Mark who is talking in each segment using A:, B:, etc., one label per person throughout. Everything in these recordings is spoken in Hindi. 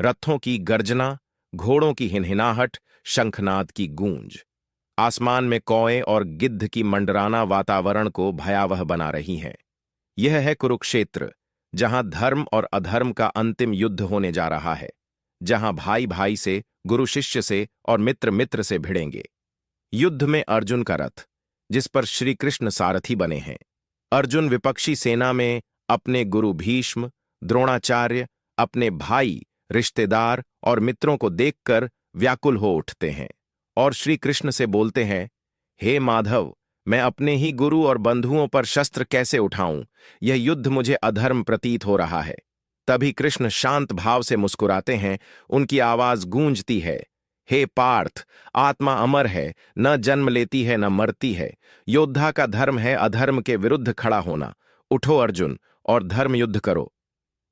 A: रथों की गर्जना, घोड़ों की हिनहिनाहट, शंखनाद की गूंज आसमान में कौए और गिद्ध की मंडराना वातावरण को भयावह बना रही हैं। यह है कुरुक्षेत्र, जहां धर्म और अधर्म का अंतिम युद्ध होने जा रहा है, जहां भाई भाई से, गुरु शिष्य से और मित्र मित्र से भिड़ेंगे। युद्ध में अर्जुन का रथ, जिस पर श्री कृष्ण सारथी बने हैं। अर्जुन विपक्षी सेना में अपने गुरु भीष्म, द्रोणाचार्य, अपने भाई, रिश्तेदार और मित्रों को देखकर व्याकुल हो उठते हैं और श्री कृष्ण से बोलते हैं, हे माधव, मैं अपने ही गुरु और बंधुओं पर शस्त्र कैसे उठाऊं? यह युद्ध मुझे अधर्म प्रतीत हो रहा है। तभी कृष्ण शांत भाव से मुस्कुराते हैं, उनकी आवाज गूंजती है, हे पार्थ, आत्मा अमर है, न जन्म लेती है न मरती है। योद्धा का धर्म है अधर्म के विरुद्ध खड़ा होना। उठो अर्जुन और धर्म युद्ध करो।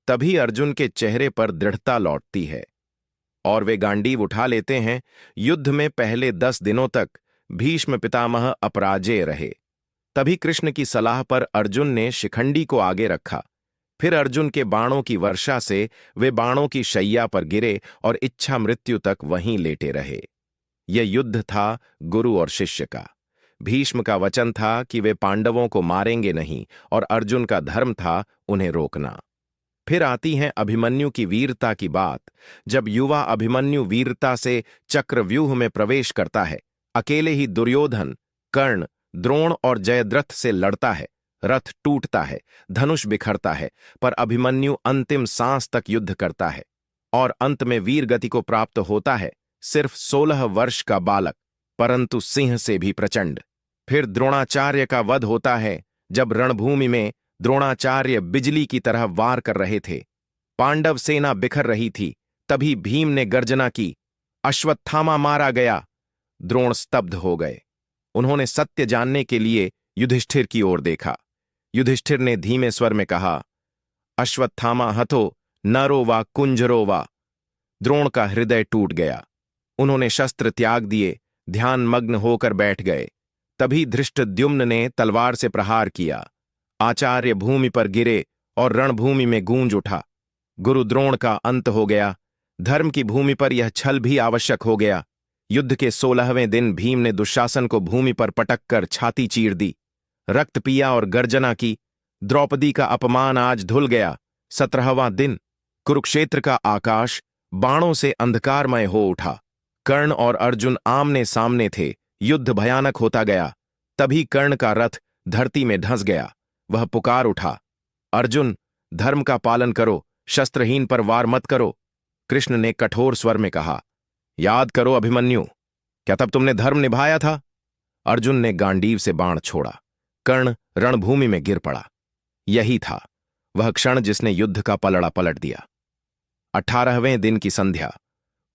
A: तभी अर्जुन के चेहरे पर दृढ़ता लौटती है और वे गांडीव उठा लेते हैं। युद्ध में पहले 10 दिनों तक भीष्म पितामह अपराजेय रहे। तभी कृष्ण की सलाह पर अर्जुन ने शिखंडी को आगे रखा। फिर अर्जुन के बाणों की वर्षा से वे बाणों की शैया पर गिरे और इच्छा मृत्यु तक वहीं लेटे रहे। यह युद्ध था गुरु और शिष्य का। भीष्म का वचन था कि वे पांडवों को मारेंगे नहीं और अर्जुन का धर्म था उन्हें रोकना। फिर आती है अभिमन्यु की वीरता की बात। जब युवा अभिमन्यु वीरता से चक्रव्यूह में प्रवेश करता है, अकेले ही दुर्योधन, कर्ण, द्रोण और जयद्रथ से लड़ता है, रथ टूटता है, धनुष बिखरता है, पर अभिमन्यु अंतिम सांस तक युद्ध करता है और अंत में वीर गति को प्राप्त होता है। सिर्फ 16 वर्ष का बालक, परंतु सिंह से भी प्रचंड। फिर द्रोणाचार्य का वध होता है। जब रणभूमि में द्रोणाचार्य बिजली की तरह वार कर रहे थे, पांडव सेना बिखर रही थी, तभी भीम ने गर्जना की, अश्वत्थामा मारा गया। द्रोण स्तब्ध हो गए। उन्होंने सत्य जानने के लिए युधिष्ठिर की ओर देखा। युधिष्ठिर ने धीमे स्वर में कहा, अश्वत्थामा हतो नरो वा कुंजरो वा। द्रोण का हृदय टूट गया। उन्होंने शस्त्र त्याग दिए, ध्यान मग्न होकर बैठ गए। तभी धृष्टद्युम्न ने तलवार से प्रहार किया। आचार्य भूमि पर गिरे और रणभूमि में गूंज उठा। गुरु द्रोण का अंत हो गया। धर्म की भूमि पर यह छल भी आवश्यक हो गया। युद्ध के 16वें दिन भीम ने दुशासन को भूमि पर पटक कर छाती चीर दी, रक्त पिया और गर्जना की। द्रौपदी का अपमान आज धुल गया। 17वां दिन कुरुक्षेत्र का आकाश बाणों से अंधकारमय हो उठा। कर्ण और अर्जुन आमने सामने थे। युद्ध भयानक होता गया। तभी कर्ण का रथ धरती में धंस गया। वह पुकार उठा, अर्जुन, धर्म का पालन करो, शस्त्रहीन पर वार मत करो। कृष्ण ने कठोर स्वर में कहा, याद करो अभिमन्यु, क्या तब तुमने धर्म निभाया था? अर्जुन ने गांडीव से बाण छोड़ा। कर्ण रणभूमि में गिर पड़ा। यही था वह क्षण जिसने युद्ध का पलड़ा पलट दिया। 18वें दिन की संध्या,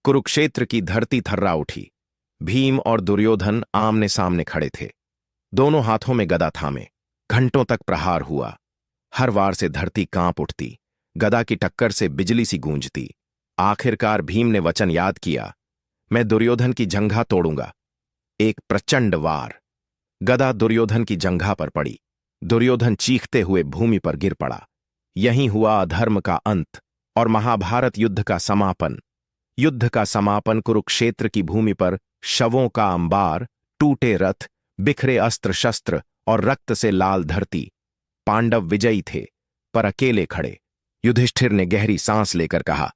A: कुरुक्षेत्र की धरती थर्रा उठी। भीम और दुर्योधन आमने सामने खड़े थे, दोनों हाथों में गदा थामे। घंटों तक प्रहार हुआ। हर वार से धरती कांप उठती, गदा की टक्कर से बिजली सी गूंजती। आखिरकार भीम ने वचन याद किया, मैं दुर्योधन की जंघा तोड़ूंगा। एक प्रचंड वार, गदा दुर्योधन की जंघा पर पड़ी। दुर्योधन चीखते हुए भूमि पर गिर पड़ा। यहीं हुआ अधर्म का अंत और महाभारत युद्ध का समापन। युद्ध का समापन कुरुक्षेत्र की भूमि पर शवों का अंबार, टूटे रथ, बिखरे अस्त्र शस्त्र और रक्त से लाल धरती। पांडव विजयी थे, पर अकेले खड़े। युधिष्ठिर ने गहरी सांस लेकर कहा,